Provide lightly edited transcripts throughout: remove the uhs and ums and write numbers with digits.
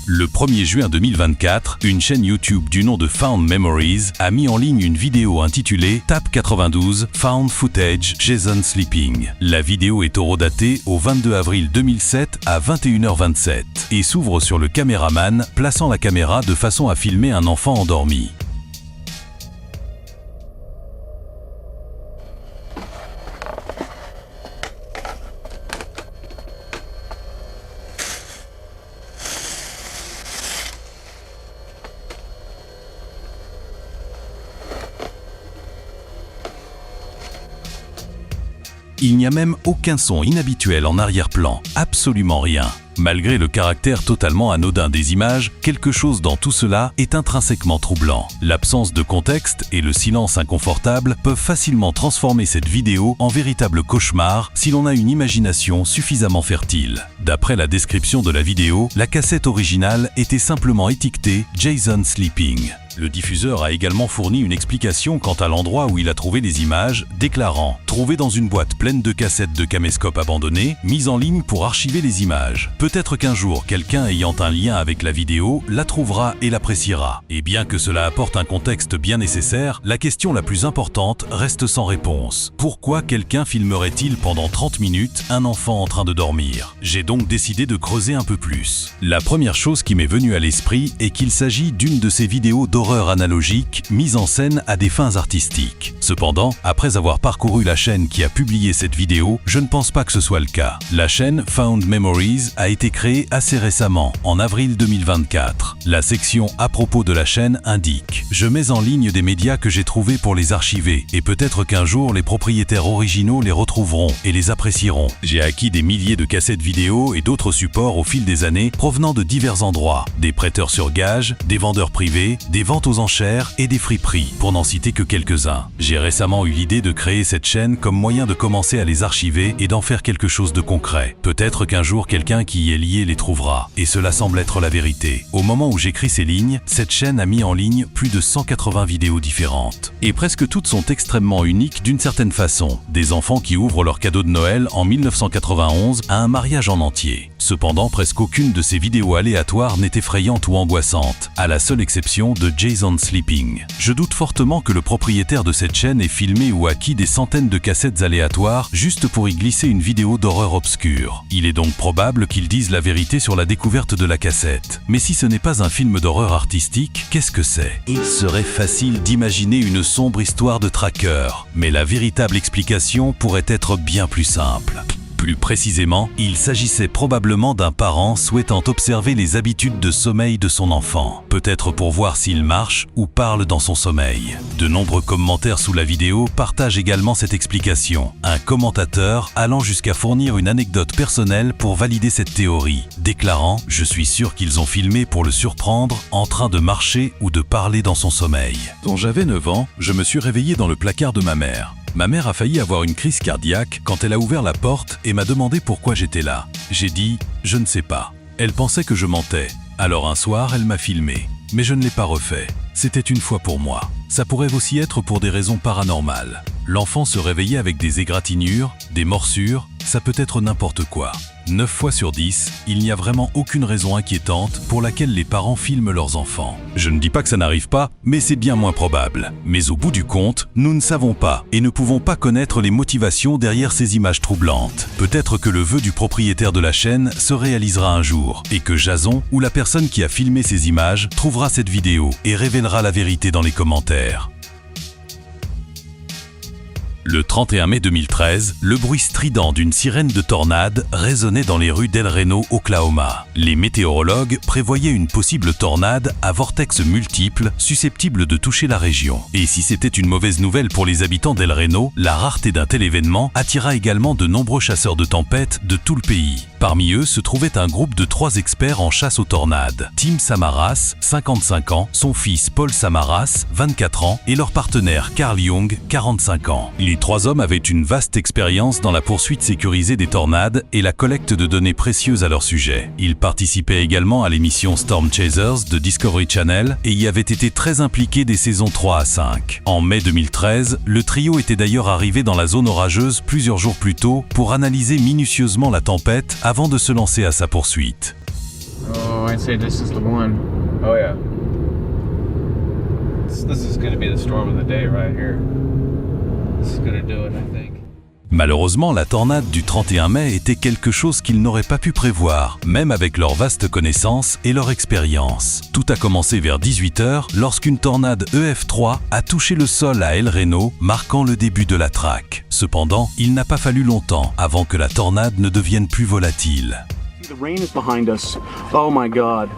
Le 1er juin 2024, une chaîne YouTube du nom de Found Memories a mis en ligne une vidéo intitulée Tape 92 Found Footage Jason Sleeping. La vidéo est horodatée au 22 avril 2007 à 21h27 et s'ouvre sur le caméraman plaçant la caméra de façon à filmer un enfant endormi. Il n'y a même aucun son inhabituel en arrière-plan, absolument rien. Malgré le caractère totalement anodin des images, quelque chose dans tout cela est intrinsèquement troublant. L'absence de contexte et le silence inconfortable peuvent facilement transformer cette vidéo en véritable cauchemar si l'on a une imagination suffisamment fertile. D'après la description de la vidéo, la cassette originale était simplement étiquetée Jason Sleeping. Le diffuseur a également fourni une explication quant à l'endroit où il a trouvé les images, déclarant « Trouvé dans une boîte pleine de cassettes de caméscope abandonnées, mise en ligne pour archiver les images. Peut-être qu'un jour, quelqu'un ayant un lien avec la vidéo la trouvera et l'appréciera. » Et bien que cela apporte un contexte bien nécessaire, la question la plus importante reste sans réponse. Pourquoi quelqu'un filmerait-il pendant 30 minutes un enfant en train de dormir? J'ai donc décidé de creuser un peu plus. La première chose qui m'est venue à l'esprit est qu'il s'agit d'une de ces vidéos d'horreur analogique mise en scène à des fins artistiques. Cependant, après avoir parcouru la chaîne qui a publié cette vidéo, je ne pense pas que ce soit le cas. La chaîne Found Memories a été créée assez récemment, en avril 2024. La section à propos de la chaîne indique « Je mets en ligne des médias que j'ai trouvés pour les archiver et peut-être qu'un jour les propriétaires originaux les retrouveront et les apprécieront. J'ai acquis des milliers de cassettes vidéo et d'autres supports au fil des années provenant de divers endroits, des prêteurs sur gage, des vendeurs privés, des ventes aux enchères et des friperies, pour n'en citer que quelques-uns. J'ai récemment eu l'idée de créer cette chaîne comme moyen de commencer à les archiver et d'en faire quelque chose de concret. Peut-être qu'un jour quelqu'un qui y est lié les trouvera, et cela semble être la vérité. Au moment où j'écris ces lignes, cette chaîne a mis en ligne plus de 180 vidéos différentes. Et presque toutes sont extrêmement uniques d'une certaine façon. Des enfants qui ouvrent leur cadeau de Noël en 1991 à un mariage en entier. Cependant, presque aucune de ces vidéos aléatoires n'est effrayante ou angoissante, à la seule exception de Jason Sleeping. Je doute fortement que le propriétaire de cette chaîne ait filmé ou acquis des centaines de cassettes aléatoires juste pour y glisser une vidéo d'horreur obscure. Il est donc probable qu'il dise la vérité sur la découverte de la cassette. Mais si ce n'est pas un film d'horreur artistique, qu'est-ce que c'est? Il serait facile d'imaginer une sombre histoire de tracker, mais la véritable explication pourrait être bien plus simple. Plus précisément, il s'agissait probablement d'un parent souhaitant observer les habitudes de sommeil de son enfant, peut-être pour voir s'il marche ou parle dans son sommeil. De nombreux commentaires sous la vidéo partagent également cette explication, un commentateur allant jusqu'à fournir une anecdote personnelle pour valider cette théorie, déclarant « Je suis sûr qu'ils ont filmé pour le surprendre en train de marcher ou de parler dans son sommeil. » Quand j'avais 9 ans, je me suis réveillé dans le placard de ma mère. Ma mère a failli avoir une crise cardiaque quand elle a ouvert la porte et m'a demandé pourquoi j'étais là. J'ai dit « Je ne sais pas ». Elle pensait que je mentais. Alors un soir, elle m'a filmé. Mais je ne l'ai pas refait. C'était une fois pour moi. Ça pourrait aussi être pour des raisons paranormales. L'enfant se réveillait avec des égratignures, des morsures, ça peut être n'importe quoi. 9 fois sur 10, il n'y a vraiment aucune raison inquiétante pour laquelle les parents filment leurs enfants. Je ne dis pas que ça n'arrive pas, mais c'est bien moins probable. Mais au bout du compte, nous ne savons pas et ne pouvons pas connaître les motivations derrière ces images troublantes. Peut-être que le vœu du propriétaire de la chaîne se réalisera un jour et que Jason ou la personne qui a filmé ces images trouvera cette vidéo et révélera la vérité dans les commentaires. Le 31 mai 2013, le bruit strident d'une sirène de tornade résonnait dans les rues d'El Reno, Oklahoma. Les météorologues prévoyaient une possible tornade à vortex multiples susceptible de toucher la région. Et si c'était une mauvaise nouvelle pour les habitants d'El Reno, la rareté d'un tel événement attira également de nombreux chasseurs de tempêtes de tout le pays. Parmi eux se trouvait un groupe de 3 experts en chasse aux tornades. Tim Samaras, 55 ans, son fils Paul Samaras, 24 ans, et leur partenaire Carl Young, 45 ans. Les 3 hommes avaient une vaste expérience dans la poursuite sécurisée des tornades et la collecte de données précieuses à leur sujet. Ils participaient également à l'émission Storm Chasers de Discovery Channel et y avaient été très impliqués des saisons 3 à 5. En mai 2013, le trio était d'ailleurs arrivé dans la zone orageuse plusieurs jours plus tôt pour analyser minutieusement la tempête avant de se lancer à sa poursuite. Oh, I'd say this is the one. Oh yeah. This is going to be the storm of the day right here. This is going to do it, I think. Malheureusement, la tornade du 31 mai était quelque chose qu'ils n'auraient pas pu prévoir, même avec leurs vastes connaissances et leur expérience. Tout a commencé vers 18h lorsqu'une tornade EF3 a touché le sol à El Reno, marquant le début de la traque. Cependant, il n'a pas fallu longtemps avant que la tornade ne devienne plus volatile. The rain is behind us. Oh my God.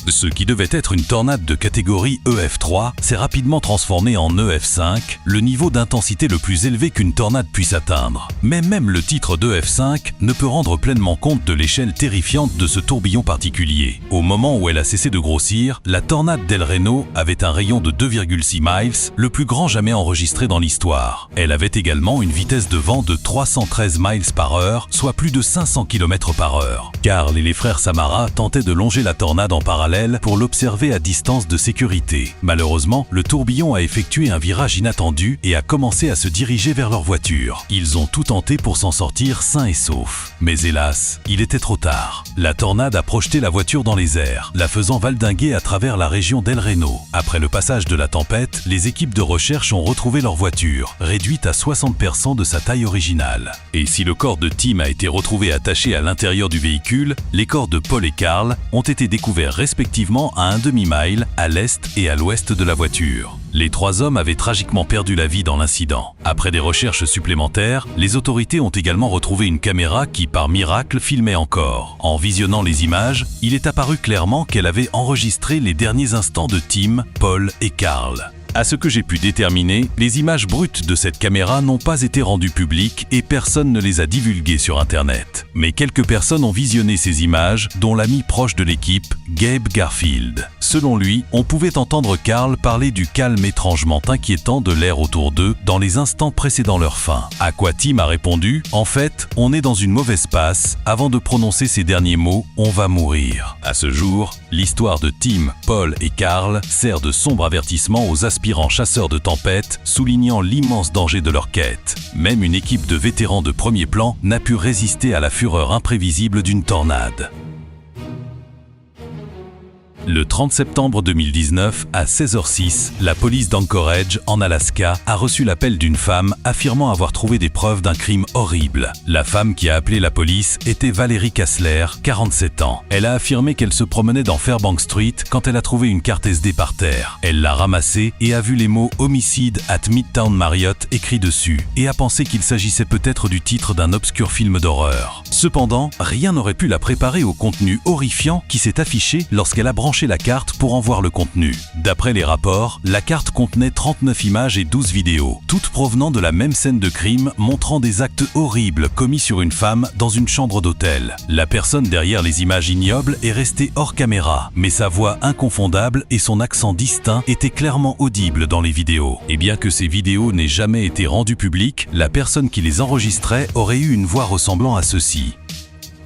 Ce qui devait être une tornade de catégorie EF3 s'est rapidement transformé en EF5, le niveau d'intensité le plus élevé qu'une tornade puisse atteindre. Mais même le titre d'EF5 ne peut rendre pleinement compte de l'échelle terrifiante de ce tourbillon particulier. Au moment où elle a cessé de grossir, la tornade d'El Reno avait un rayon de 2,6 miles, le plus grand jamais enregistré dans l'histoire. Elle avait également une vitesse de vent de 313 miles par heure, soit plus de 500 km par heure. Carl et les frères Samara tentaient de longer la tornade en parallèle pour l'observer à distance de sécurité. Malheureusement, le tourbillon a effectué un virage inattendu et a commencé à se diriger vers leur voiture. Ils ont tout tenté pour s'en sortir sains et saufs. Mais hélas, il était trop tard. La tornade a projeté la voiture dans les airs, la faisant valdinguer à travers la région d'El Reno. Après le passage de la tempête, les équipes de recherche ont retrouvé leur voiture, réduite à 60% de sa taille originale. Et si le corps de Tim a été retrouvé attaché à l'intérieur du véhicule, les corps de Paul et Carl ont été découverts respectivement à un demi-mile à l'est et à l'ouest de la voiture. Les trois hommes avaient tragiquement perdu la vie dans l'incident. Après des recherches supplémentaires, les autorités ont également retrouvé une caméra qui, par miracle, filmait encore. En visionnant les images, il est apparu clairement qu'elle avait enregistré les derniers instants de Tim, Paul et Carl. À ce que j'ai pu déterminer, les images brutes de cette caméra n'ont pas été rendues publiques et personne ne les a divulguées sur Internet. Mais quelques personnes ont visionné ces images, dont l'ami proche de l'équipe, Gabe Garfield. Selon lui, on pouvait entendre Carl parler du calme étrangement inquiétant de l'air autour d'eux dans les instants précédant leur fin. À quoi Tim a répondu « En fait, on est dans une mauvaise passe » avant de prononcer ces derniers mots « On va mourir ». À ce jour, l'histoire de Tim, Paul et Carl sert de sombre avertissement aux aspirants chasseurs de tempêtes, soulignant l'immense danger de leur quête. Même une équipe de vétérans de premier plan n'a pu résister à la fureur imprévisible d'une tornade. Le 30 septembre 2019, à 16h06, la police d'Anchorage, en Alaska, a reçu l'appel d'une femme affirmant avoir trouvé des preuves d'un crime horrible. La femme qui a appelé la police était Valérie Kassler, 47 ans. Elle a affirmé qu'elle se promenait dans Fairbank Street quand elle a trouvé une carte SD par terre. Elle l'a ramassée et a vu les mots « Homicide at Midtown Marriott » écrits dessus, et a pensé qu'il s'agissait peut-être du titre d'un obscur film d'horreur. Cependant, rien n'aurait pu la préparer au contenu horrifiant qui s'est affiché lorsqu'elle a branché la carte pour en voir le contenu. D'après les rapports, la carte contenait 39 images et 12 vidéos, toutes provenant de la même scène de crime montrant des actes horribles commis sur une femme dans une chambre d'hôtel. La personne derrière les images ignobles est restée hors caméra, mais sa voix inconfondable et son accent distinct étaient clairement audibles dans les vidéos. Et bien que ces vidéos n'aient jamais été rendues publiques, la personne qui les enregistrait aurait eu une voix ressemblant à ceci.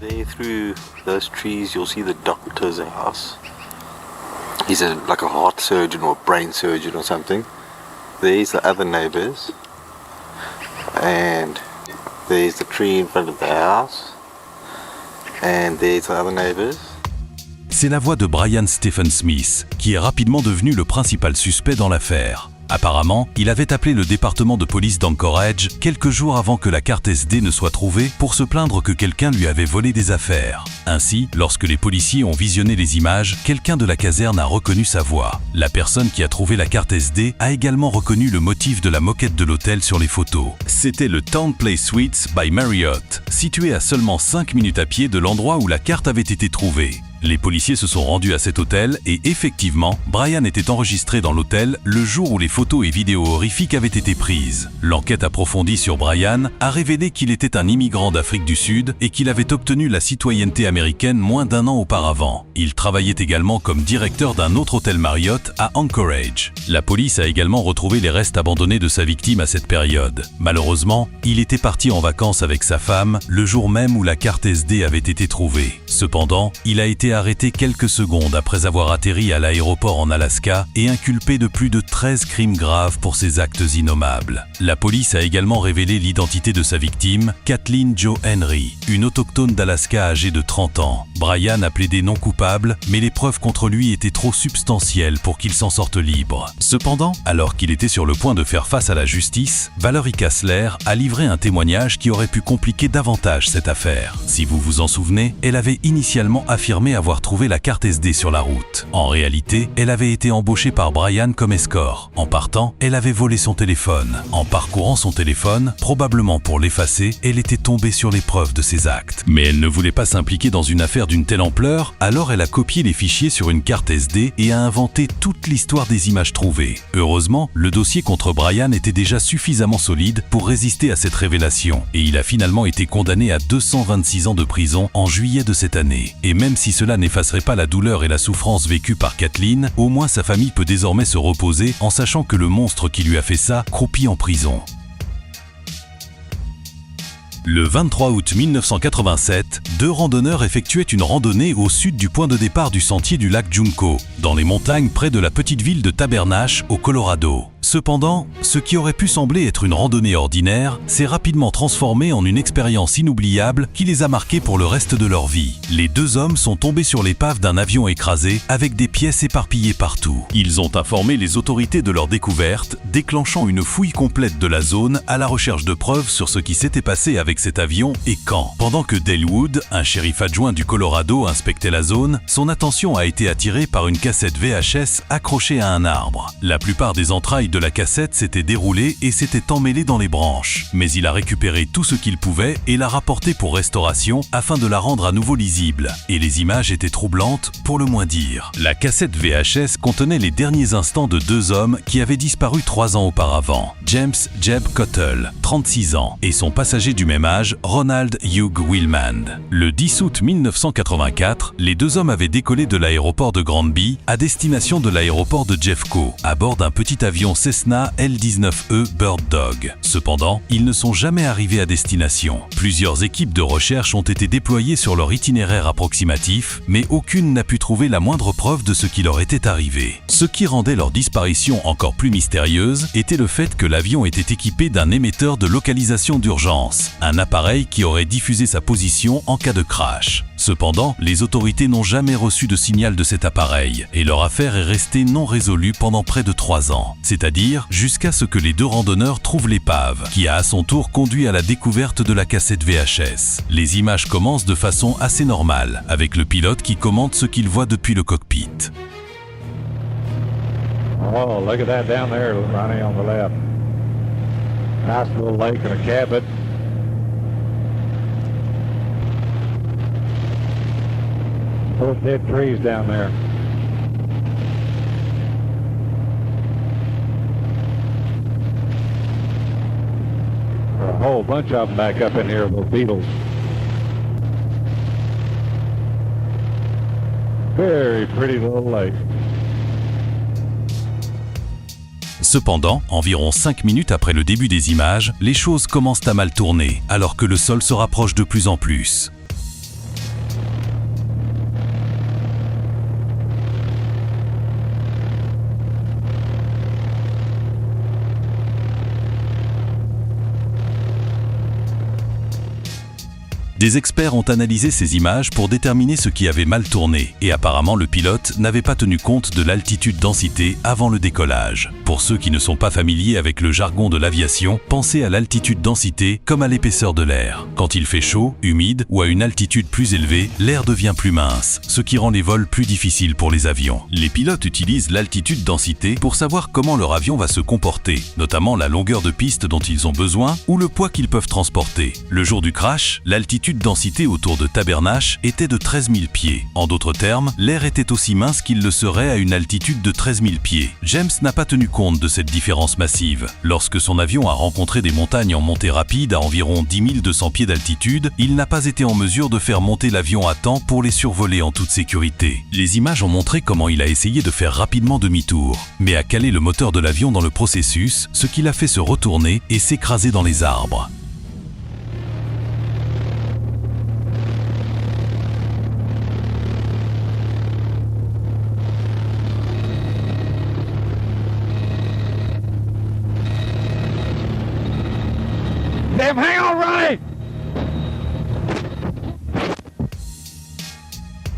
Through those trees, you'll see the doctor's house. He's like a heart surgeon or brain surgeon or something. There's the other neighbors. And there's the tree in front of the house. And there's the other neighbors. C'est la voix de Brian Stephen Smith, qui est rapidement devenu le principal suspect dans l'affaire. Apparemment, il avait appelé le département de police d'Anchorage quelques jours avant que la carte SD ne soit trouvée pour se plaindre que quelqu'un lui avait volé des affaires. Ainsi, lorsque les policiers ont visionné les images, quelqu'un de la caserne a reconnu sa voix. La personne qui a trouvé la carte SD a également reconnu le motif de la moquette de l'hôtel sur les photos. C'était le Town Place Suites by Marriott, situé à seulement 5 minutes à pied de l'endroit où la carte avait été trouvée. Les policiers se sont rendus à cet hôtel et effectivement, Brian était enregistré dans l'hôtel le jour où les photos et vidéos horrifiques avaient été prises. L'enquête approfondie sur Brian a révélé qu'il était un immigrant d'Afrique du Sud et qu'il avait obtenu la citoyenneté américaine moins d'1 an auparavant. Il travaillait également comme directeur d'un autre hôtel Marriott à Anchorage. La police a également retrouvé les restes abandonnés de sa victime à cette période. Malheureusement, il était parti en vacances avec sa femme le jour même où la carte SD avait été trouvée. Cependant, il a été été arrêté quelques secondes après avoir atterri à l'aéroport en Alaska et inculpé de plus de 13 crimes graves pour ses actes innommables. La police a également révélé l'identité de sa victime, Kathleen Jo Henry, une autochtone d'Alaska âgée de 30 ans. Brian a plaidé non coupable, mais les preuves contre lui étaient trop substantielles pour qu'il s'en sorte libre. Cependant, alors qu'il était sur le point de faire face à la justice, Valerie Kassler a livré un témoignage qui aurait pu compliquer davantage cette affaire. Si vous vous en souvenez, elle avait initialement affirmé avoir trouvé la carte SD sur la route. En réalité, elle avait été embauchée par Brian comme escort. En partant, elle avait volé son téléphone. En parcourant son téléphone, probablement pour l'effacer, elle était tombée sur les preuves de ses actes. Mais elle ne voulait pas s'impliquer dans une affaire d'une telle ampleur, alors elle a copié les fichiers sur une carte SD et a inventé toute l'histoire des images trouvées. Heureusement, le dossier contre Brian était déjà suffisamment solide pour résister à cette révélation et il a finalement été condamné à 226 ans de prison en juillet de cette année. Et même si cela n'effacerait pas la douleur et la souffrance vécues par Kathleen, au moins sa famille peut désormais se reposer en sachant que le monstre qui lui a fait ça croupit en prison. Le 23 août 1987, deux randonneurs effectuaient une randonnée au sud du point de départ du sentier du lac Junco, dans les montagnes près de la petite ville de Tabernash, au Colorado. Cependant, ce qui aurait pu sembler être une randonnée ordinaire s'est rapidement transformé en une expérience inoubliable qui les a marqués pour le reste de leur vie. Les deux hommes sont tombés sur l'épave d'un avion écrasé avec des pièces éparpillées partout. Ils ont informé les autorités de leur découverte, déclenchant une fouille complète de la zone à la recherche de preuves sur ce qui s'était passé avec cet avion et quand. Pendant que Dale Wood, un shérif adjoint du Colorado, inspectait la zone, son attention a été attirée par une cassette VHS accrochée à un arbre. La plupart des entrailles de la cassette s'était déroulée et s'était emmêlée dans les branches, mais il a récupéré tout ce qu'il pouvait et l'a rapporté pour restauration afin de la rendre à nouveau lisible. Et les images étaient troublantes, pour le moins dire. La cassette VHS contenait les derniers instants de deux hommes qui avaient disparu 3 ans auparavant. James Jeb Cottle, 36 ans, et son passager du même âge, Ronald Hugh Willman. Le 10 août 1984, les deux hommes avaient décollé de l'aéroport de Granby à destination de l'aéroport de Jeffco, à bord d'un petit avion Cessna L-19E Bird Dog. Cependant, ils ne sont jamais arrivés à destination. Plusieurs équipes de recherche ont été déployées sur leur itinéraire approximatif, mais aucune n'a pu trouver la moindre preuve de ce qui leur était arrivé. Ce qui rendait leur disparition encore plus mystérieuse était le fait que l'avion était équipé d'un émetteur de localisation d'urgence, un appareil qui aurait diffusé sa position en cas de crash. Cependant, les autorités n'ont jamais reçu de signal de cet appareil et leur affaire est restée non résolue pendant près de 3 ans, c'est-à-dire jusqu'à ce que les deux randonneurs trouvent l'épave, qui a à son tour conduit à la découverte de la cassette VHS. Les images commencent de façon assez normale, avec le pilote qui commente ce qu'il voit depuis le cockpit. Oh, look at that down there, Ronnie, on the left. Nice little lake and a cabin. Those dead trees down there. A whole bunch of them back up in here, those beetles. Very pretty little lake. Cependant, environ 5 minutes après le début des images, les choses commencent à mal tourner, alors que le sol se rapproche de plus en plus. Des experts ont analysé ces images pour déterminer ce qui avait mal tourné et apparemment le pilote n'avait pas tenu compte de l'altitude-densité avant le décollage. Pour ceux qui ne sont pas familiers avec le jargon de l'aviation, pensez à l'altitude-densité comme à l'épaisseur de l'air. Quand il fait chaud, humide ou à une altitude plus élevée, l'air devient plus mince, ce qui rend les vols plus difficiles pour les avions. Les pilotes utilisent l'altitude-densité pour savoir comment leur avion va se comporter, notamment la longueur de piste dont ils ont besoin ou le poids qu'ils peuvent transporter. Le jour du crash, l'altitude densité autour de Tabernash était de 13 000 pieds. En d'autres termes, l'air était aussi mince qu'il le serait à une altitude de 13 000 pieds. James n'a pas tenu compte de cette différence massive. Lorsque son avion a rencontré des montagnes en montée rapide à environ 10 200 pieds d'altitude, il n'a pas été en mesure de faire monter l'avion à temps pour les survoler en toute sécurité. Les images ont montré comment il a essayé de faire rapidement demi-tour, mais a calé le moteur de l'avion dans le processus, ce qui l'a fait se retourner et s'écraser dans les arbres. Sam, hang on, Ronnie!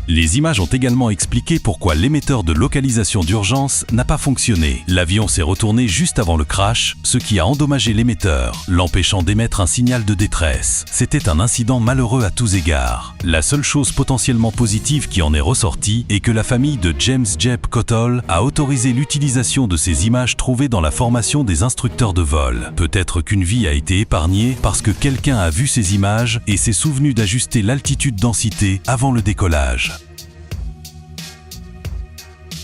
Les images ont également expliqué pourquoi l'émetteur de localisation d'urgence n'a pas fonctionné. L'avion s'est retourné juste avant le crash, ce qui a endommagé l'émetteur, l'empêchant d'émettre un signal de détresse. C'était un incident malheureux à tous égards. La seule chose potentiellement positive qui en est ressortie est que la famille de James Jeb Cottle a autorisé l'utilisation de ces images trouvées dans la formation des instructeurs de vol. Peut-être qu'une vie a été épargnée parce que quelqu'un a vu ces images et s'est souvenu d'ajuster l'altitude-densité avant le décollage.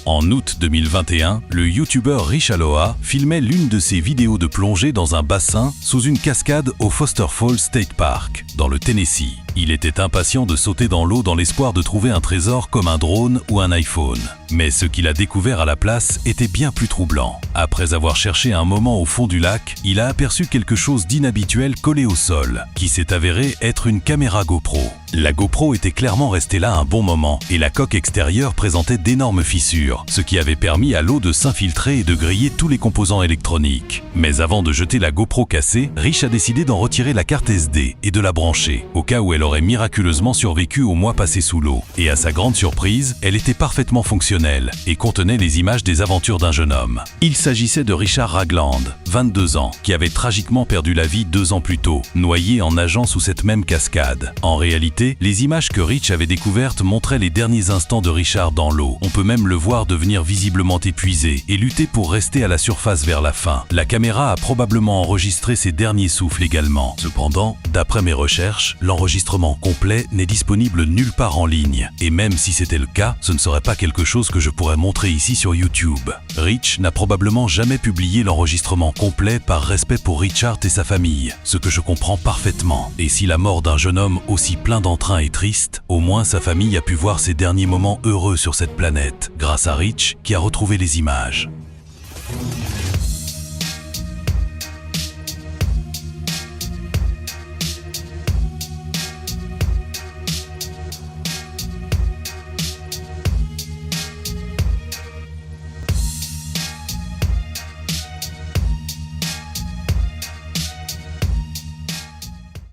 En août 2021, le youtubeur Rich Aloha filmait l'une de ses vidéos de plongée dans un bassin sous une cascade au Foster Falls State Park, dans le Tennessee. Il était impatient de sauter dans l'eau dans l'espoir de trouver un trésor comme un drone ou un iPhone. Mais ce qu'il a découvert à la place était bien plus troublant. Après avoir cherché un moment au fond du lac, il a aperçu quelque chose d'inhabituel collé au sol, qui s'est avéré être une caméra GoPro. La GoPro était clairement restée là un bon moment, et la coque extérieure présentait d'énormes fissures, ce qui avait permis à l'eau de s'infiltrer et de griller tous les composants électroniques. Mais avant de jeter la GoPro cassée, Rich a décidé d'en retirer la carte SD et de la brancher, au cas où elle aurait miraculeusement survécu au mois passé sous l'eau. Et à sa grande surprise, elle était parfaitement fonctionnelle et contenait les images des aventures d'un jeune homme. Il s'agissait de Richard Ragland, 22 ans, qui avait tragiquement perdu la vie 2 ans plus tôt, noyé en nageant sous cette même cascade. En réalité, les images que Rich avait découvertes montraient les derniers instants de Richard dans l'eau. On peut même le voir devenir visiblement épuisé et lutter pour rester à la surface vers la fin. La caméra a probablement enregistré ses derniers souffles également. Cependant, d'après mes recherches, l'enregistrement complet n'est disponible nulle part en ligne. Et même si c'était le cas, ce ne serait pas quelque chose que je pourrais montrer ici sur YouTube. Rich n'a probablement jamais publié l'enregistrement complet par respect pour Richard et sa famille, ce que je comprends parfaitement. Et si la mort d'un jeune homme aussi plein d'entrain est triste, au moins sa famille a pu voir ses derniers moments heureux sur cette planète, grâce à Rich qui a retrouvé les images.